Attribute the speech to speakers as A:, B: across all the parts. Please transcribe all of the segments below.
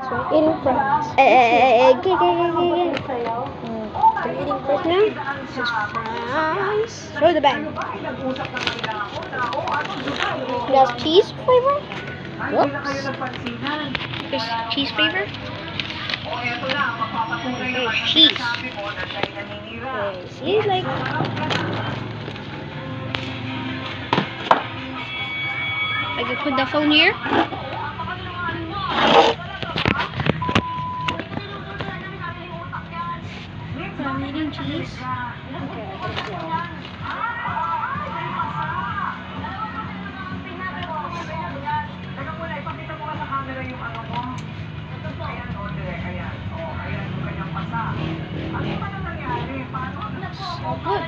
A: So, eating fries.
B: They're
A: Eating fries now. This is fries. Show the bag. It has cheese flavor. Whoops. There's cheese flavor. Okay, cheese. Okay, see, like. I can put the phone here. I'm eating cheese. Okay, I can go. So good.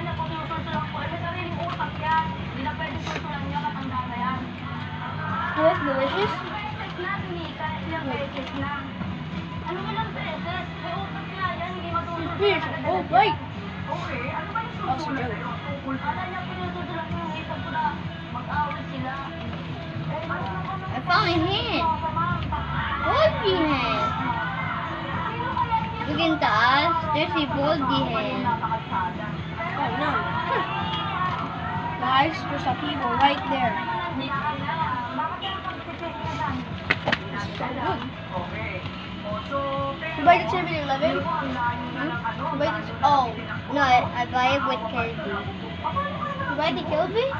A: Oh, that's delicious. Fish. Oh, right. That's a joke.
B: I found a hand. Boldy hand. Look in the eyes. There's a boldy hand.
A: Oh no. Guys, there's a people right there. This is so good. You buy the 7-Eleven? You buy this? Oh,
B: No, I buy it with candy.
A: you buy the Kelby?
B: Yeah.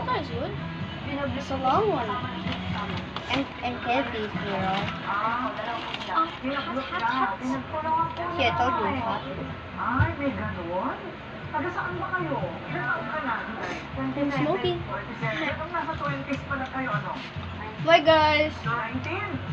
A: That is good. It's a long one.
B: And candies, girl. See, I told you it's hot.
C: Ay, may ganon? Taga saan ba kayo? Ilan taon ka na?
A: I'm smoking.
C: 47. Nasa 20s pa na kayo, ano?
A: Bye guys.
C: 19?